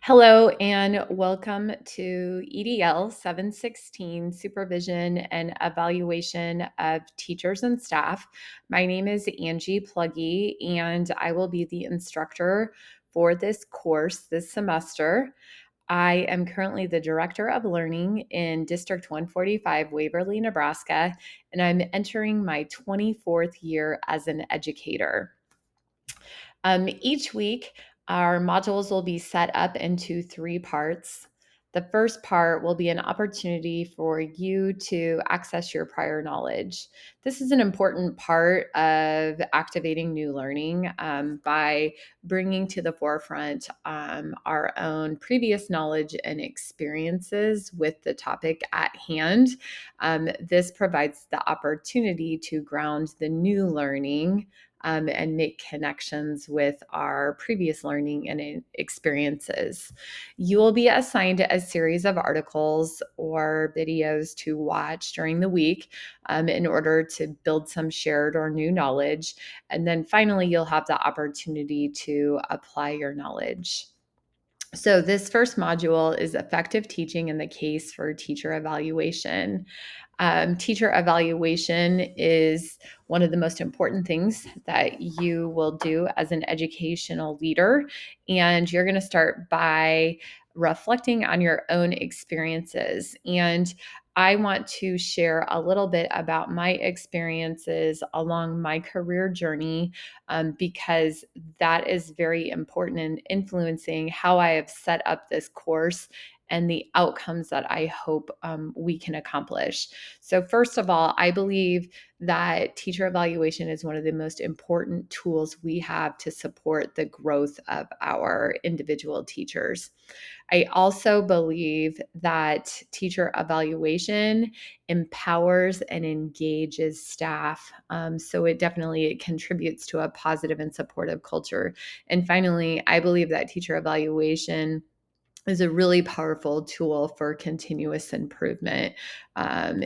Hello and welcome to EDL 716 Supervision and Evaluation of Teachers and Staff. My name is Angie Pluggy, and I will be the instructor for this course this semester. I am currently the Director of Learning in District 145, Waverly, Nebraska, and I'm entering my 24th year as an educator. Each week, our modules will be set up into three parts. The first part will be an opportunity for you to access your prior knowledge. This is an important part of activating new learning by bringing to the forefront our own previous knowledge and experiences with the topic at hand. This provides the opportunity to ground the new learning and make connections with our previous learning and experiences. You will be assigned a series of articles or videos to watch during the week in order to build some shared or new knowledge. And then finally, you'll have the opportunity to apply your knowledge. So, this first module is effective teaching in the case for teacher evaluation. Teacher evaluation is one of the most important things that you will do as an educational leader. And you're going to start by reflecting on your own experiences. And I want to share a little bit about my experiences along my career journey because that is very important in influencing how I have set up this course and the outcomes that I hope we can accomplish. So, first of all, I believe that teacher evaluation is one of the most important tools we have to support the growth of our individual teachers. I also believe that teacher evaluation empowers and engages staff. So it contributes to a positive and supportive culture. And finally, I believe that teacher evaluation is a really powerful tool for continuous improvement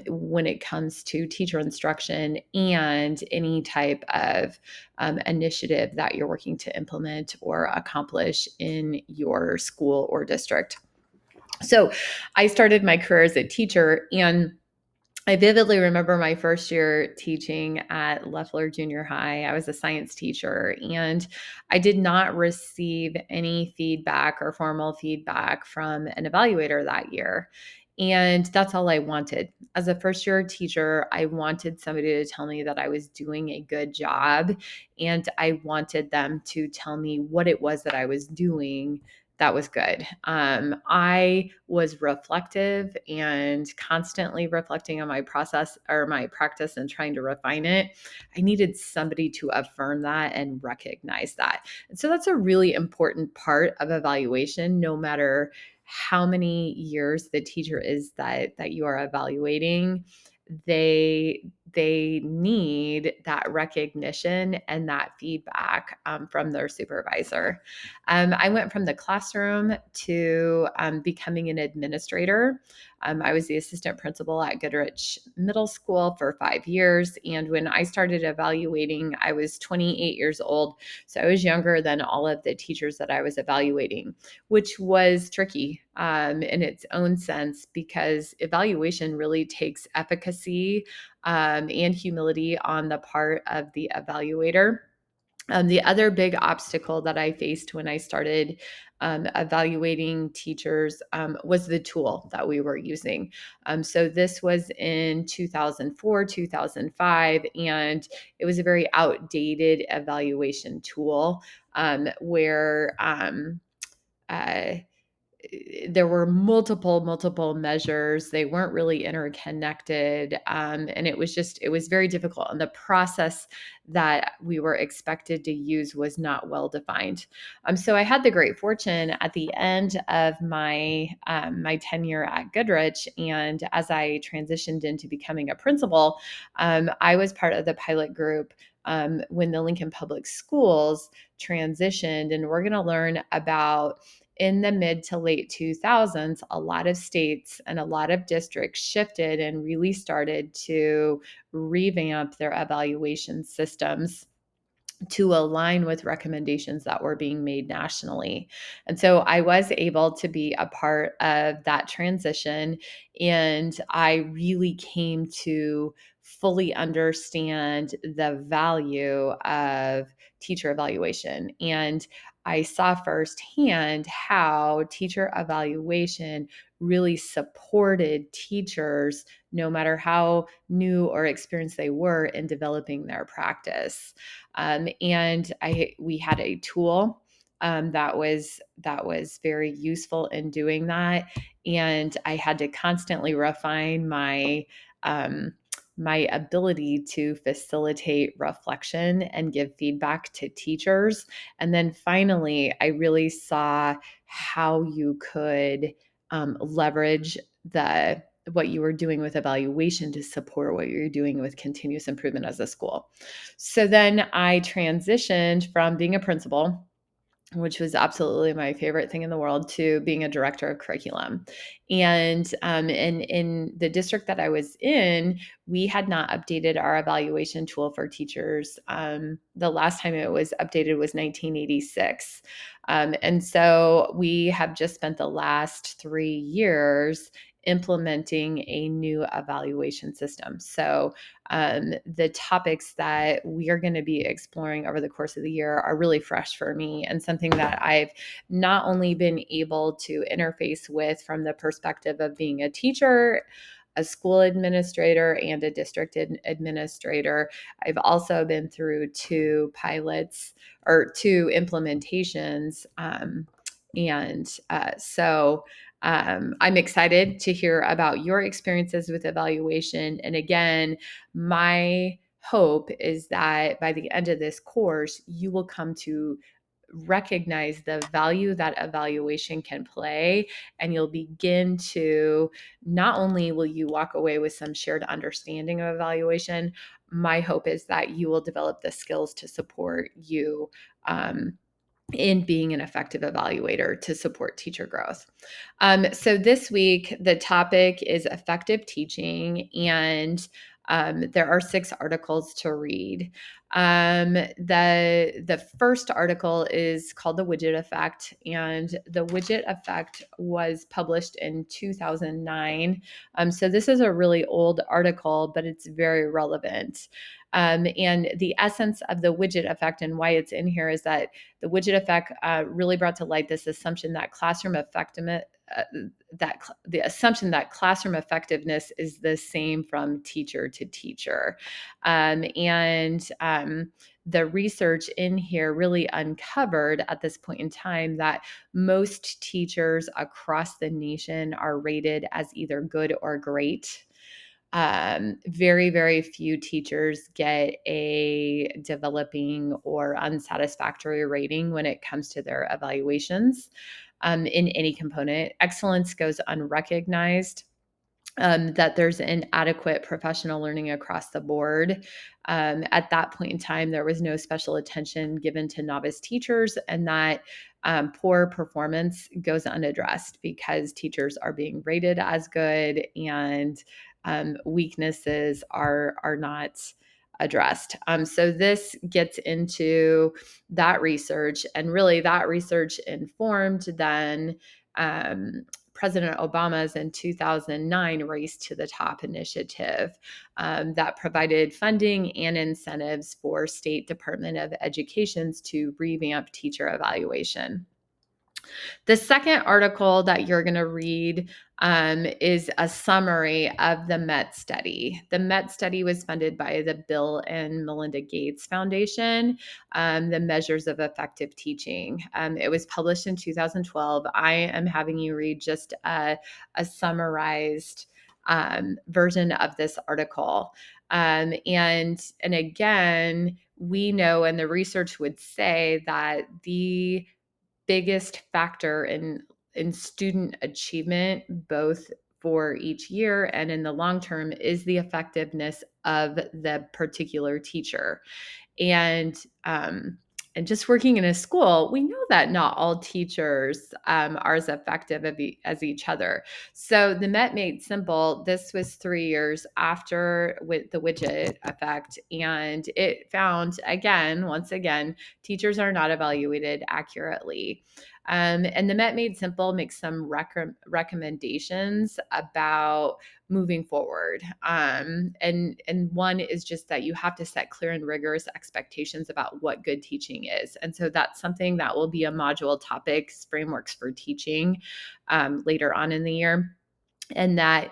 when it comes to teacher instruction and any type of initiative that you're working to implement or accomplish in your school or district. So I started my career as a teacher, and I vividly remember my first year teaching at Leffler Junior High. I was a science teacher, and I did not receive any feedback or formal feedback from an evaluator that year. And that's all I wanted. As a first year teacher, I wanted somebody to tell me that I was doing a good job, and I wanted them to tell me what it was that I was doing that was good. I was reflective and constantly reflecting on my process or my practice and trying to refine it. I needed somebody to affirm that and recognize that. And so that's a really important part of evaluation, no matter how many years the teacher is that you are evaluating. They need that recognition and that feedback from their supervisor. I went from the classroom to becoming an administrator. I was the assistant principal at Goodrich Middle School for 5 years. And when I started evaluating, I was 28 years old. So I was younger than all of the teachers that I was evaluating, which was tricky in its own sense because evaluation really takes efficacy and humility on the part of the evaluator. The other big obstacle that I faced when I started evaluating teachers was the tool that we were using. So this was in 2004, 2005, and it was a very outdated evaluation tool where uh, there were multiple measures. They weren't really interconnected. And it was very difficult. And the process that we were expected to use was not well defined. So I had the great fortune at the end of my tenure at Goodrich, and as I transitioned into becoming a principal, I was part of the pilot group when the Lincoln Public Schools transitioned, and we're going to learn about in the mid to late 2000s, a lot of states and a lot of districts shifted and really started to revamp their evaluation systems to align with recommendations that were being made nationally. And so I was able to be a part of that transition. And I really came to fully understand the value of teacher evaluation. And I saw firsthand how teacher evaluation really supported teachers, no matter how new or experienced they were, in developing their practice. And we had a tool that was very useful in doing that, and I had to constantly refine my ability to facilitate reflection and give feedback to teachers. And then finally, I really saw how you could leverage the what you were doing with evaluation to support what you're doing with continuous improvement as a school. So then I transitioned from being a principal, which was absolutely my favorite thing in the world, to being a director of curriculum. And in the district that I was in, we had not updated our evaluation tool for teachers. The last time it was updated was 1986. And so we have just spent the last 3 years implementing a new evaluation system. So the topics that we are going to be exploring over the course of the year are really fresh for me, and something that I've not only been able to interface with from the perspective of being a teacher, a school administrator, and a district administrator. I've also been through 2 implementations. I'm excited to hear about your experiences with evaluation. And again, my hope is that by the end of this course, you will come to recognize the value that evaluation can play, and you'll begin to, not only will you walk away with some shared understanding of evaluation, my hope is that you will develop the skills to support you in being an effective evaluator to support teacher growth. So this week, the topic is effective teaching, and there are 6 articles to read. The first article is called The Widget Effect, and The Widget Effect was published in 2009. So this is a really old article, but it's very relevant. And the essence of the widget effect and why it's in here is that the widget effect really brought to light this assumption that the assumption that classroom effectiveness is the same from teacher to teacher. The research in here really uncovered at this point in time that most teachers across the nation are rated as either good or great. Very, very few teachers get a developing or unsatisfactory rating when it comes to their evaluations in any component. Excellence goes unrecognized. That there's inadequate professional learning across the board. At that point in time, there was no special attention given to novice teachers, and that poor performance goes unaddressed because teachers are being rated as good, and weaknesses are not addressed. So this gets into that research, and really that research informed then President Obama's in 2009 Race to the Top initiative that provided funding and incentives for state Department of Educations to revamp teacher evaluation. The second article that you're going to read is a summary of the MET study. The MET study was funded by the Bill and Melinda Gates Foundation, the Measures of Effective Teaching. It was published in 2012. I am having you read just a summarized version of this article. And again, we know, and the research would say, that the biggest factor in student achievement, both for each year and in the long term, is the effectiveness of the particular teacher. And and just working in a school, we know that not all teachers are as effective as each other. So the Met Made Simple, this was 3 years after with the widget effect, and it found again, once again, teachers are not evaluated accurately. And the Met Made Simple makes some recommendations about moving forward. And one is just that you have to set clear and rigorous expectations about what good teaching is. And so that's something that will be a module topics, frameworks for teaching later on in the year. And that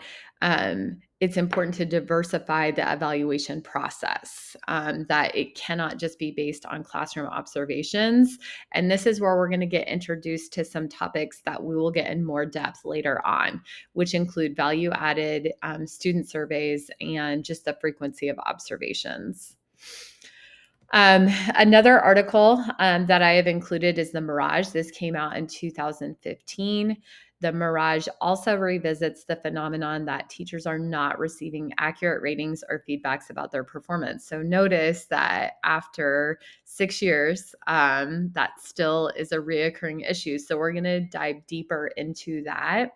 it's important to diversify the evaluation process, that it cannot just be based on classroom observations. And this is where we're going to get introduced to some topics that we will get in more depth later on, which include value added student surveys and just the frequency of observations. Another article that I have included is the Mirage. This came out in 2015. The Mirage also revisits the phenomenon that teachers are not receiving accurate ratings or feedbacks about their performance. So notice that after 6 years, that still is a reoccurring issue. So we're going to dive deeper into that.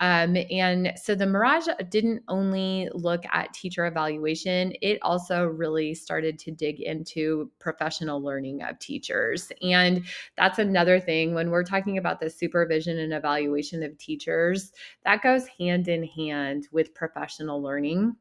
And so the Mirage didn't only look at teacher evaluation, it also really started to dig into professional learning of teachers. And that's another thing when we're talking about the supervision and evaluation of teachers, that goes hand in hand with professional learning.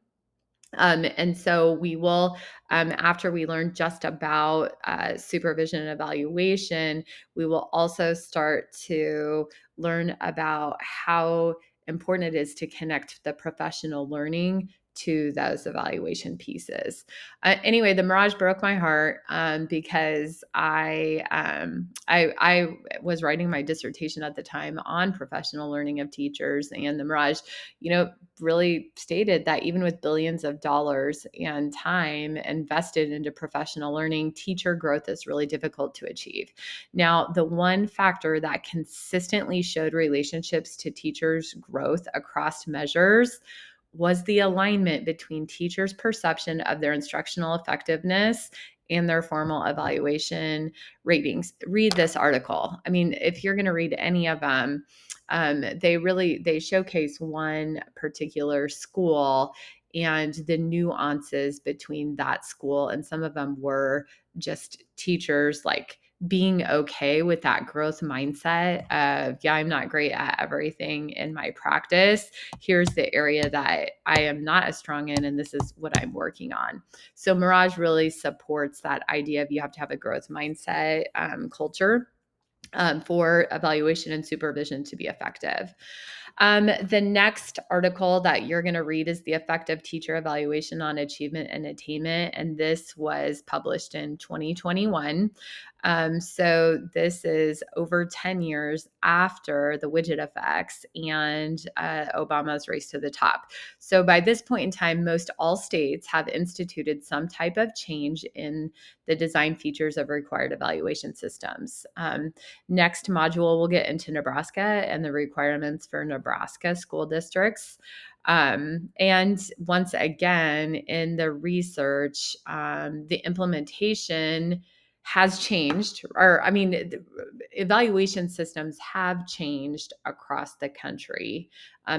And so we will, after we learn just about supervision and evaluation, we will also start to learn about how important it is to connect the professional learning to those evaluation pieces. Anyway, the Mirage broke my heart because I was writing my dissertation at the time on professional learning of teachers, and the Mirage, really stated that even with billions of dollars and time invested into professional learning, teacher growth is really difficult to achieve. Now, the one factor that consistently showed relationships to teachers' growth across measures was the alignment between teachers' perception of their instructional effectiveness and their formal evaluation ratings. Read this article. I mean, if you're going to read any of them, they showcase one particular school and the nuances between that school, and some of them were just teachers like being okay with that growth mindset of, yeah, I'm not great at everything in my practice. Here's the area that I am not as strong in, and this is what I'm working on. So Mirage really supports that idea of you have to have a growth mindset culture for evaluation and supervision to be effective. The next article that you're going to read is the effect of teacher evaluation on achievement and attainment. And this was published in 2021. So this is over 10 years after the widget effects and Obama's race to the top. So by this point in time, most all states have instituted some type of change in the design features of required evaluation systems. Next module, we'll get into Nebraska and the requirements for Nebraska school districts. And once again, in the research, the implementation has changed, or I mean, evaluation systems have changed across the country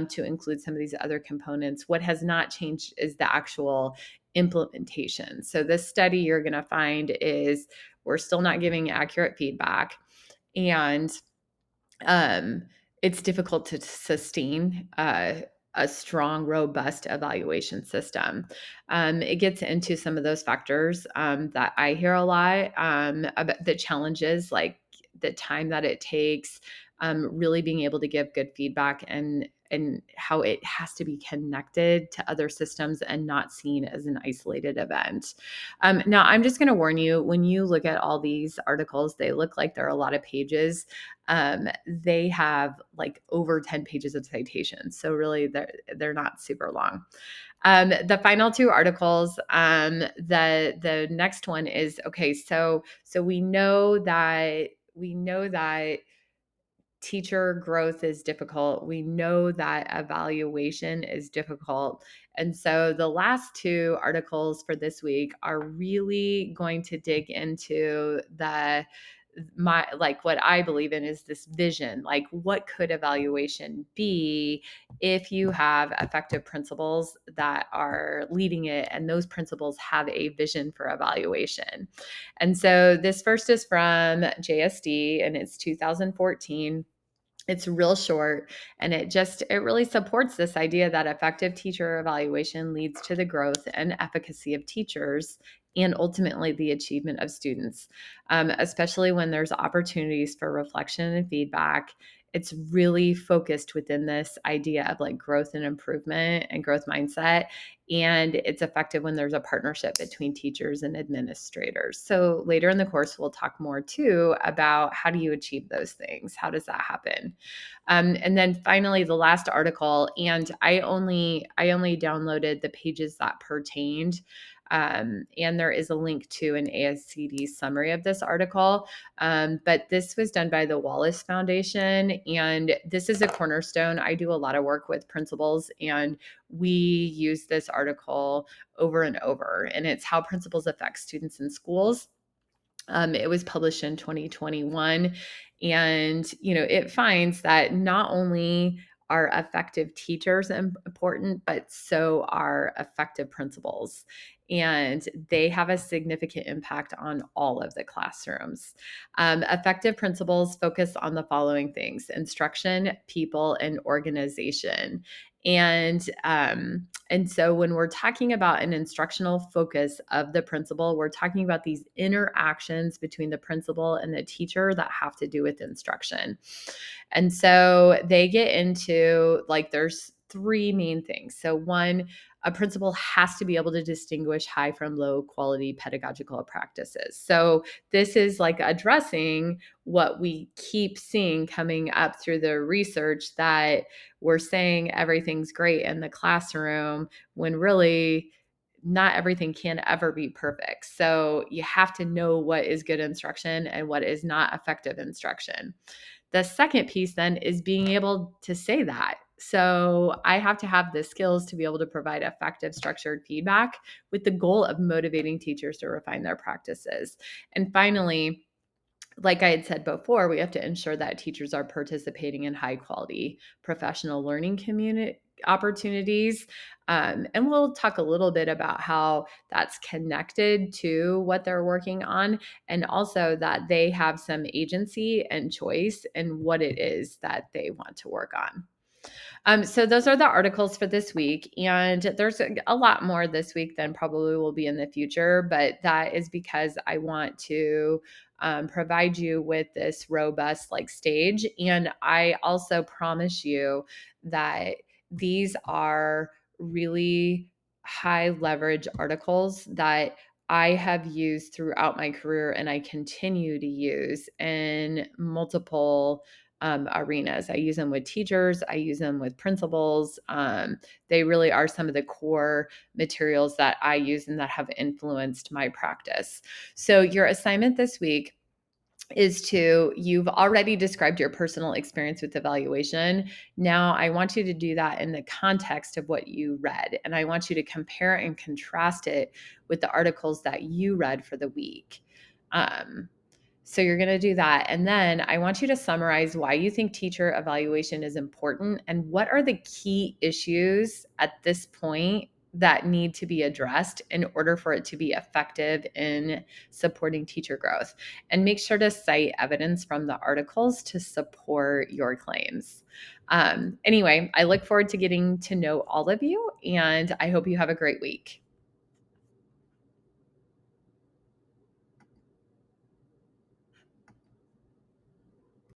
to include some of these other components. What has not changed is the actual implementation. So, this study you're going to find is we're still not giving accurate feedback, and it's difficult to sustain a strong, robust evaluation system. It gets into some of those factors that I hear a lot about the challenges, like the time that it takes, really being able to give good feedback, and how it has to be connected to other systems and not seen as an isolated event. Now, I'm just going to warn you, when you look at all these articles, they look like there are a lot of pages. They have like over 10 pages of citations. So really they're not super long. The final two articles, the next one is, okay, so we know that teacher growth is difficult. We know that evaluation is difficult. And so the last two articles for this week are really going to dig into my like what I believe in is this vision. Like, what could evaluation be if you have effective principals that are leading it, and those principals have a vision for evaluation? And so this first is from JSD, and it's 2014. It's real short, and it really supports this idea that effective teacher evaluation leads to the growth and efficacy of teachers and ultimately the achievement of students, especially when there's opportunities for reflection and feedback. It's really focused within this idea of like growth and improvement and growth mindset. And it's effective when there's a partnership between teachers and administrators. So later in the course, we'll talk more too about how do you achieve those things? How does that happen? And then finally, the last article, and I only downloaded the pages that pertained. And there is a link to an ASCD summary of this article. But this was done by the Wallace Foundation, and this is a cornerstone. I do a lot of work with principals, and we use this article over and over, and it's how principals affect students in schools. It was published in 2021, and it finds that not only are effective teachers important, but so are effective principals, and they have a significant impact on all of the classrooms. Effective principals focus on the following things: instruction, people, and organization. And so when we're talking about an instructional focus of the principal, we're talking about these interactions between the principal and the teacher that have to do with instruction. And so they get into like, there's three main things. So, one, a principal has to be able to distinguish high from low quality pedagogical practices. So, this is like addressing what we keep seeing coming up through the research, that we're saying everything's great in the classroom when really not everything can ever be perfect. So you have to know what is good instruction and what is not effective instruction. The second piece then is being able to say that. So I have to have the skills to be able to provide effective structured feedback with the goal of motivating teachers to refine their practices. And finally, like I had said before, we have to ensure that teachers are participating in high quality professional learning community opportunities. And we'll talk a little bit about how that's connected to what they're working on, and also that they have some agency and choice in what it is that they want to work on. So those are the articles for this week, and there's a lot more this week than probably will be in the future, but that is because I want to provide you with this robust like stage, and I also promise you that these are really high leverage articles that I have used throughout my career, and I continue to use in multiple arenas. I use them with teachers, I use them with principals. They really are some of the core materials that I use and that have influenced my practice. So, your assignment this week is you've already described your personal experience with evaluation. Now, I want you to do that in the context of what you read, and I want you to compare and contrast it with the articles that you read for the week. Um, so you're going to do that. And then I want you to summarize why you think teacher evaluation is important and what are the key issues at this point that need to be addressed in order for it to be effective in supporting teacher growth. And make sure to cite evidence from the articles to support your claims. Anyway, I look forward to getting to know all of you, and I hope you have a great week.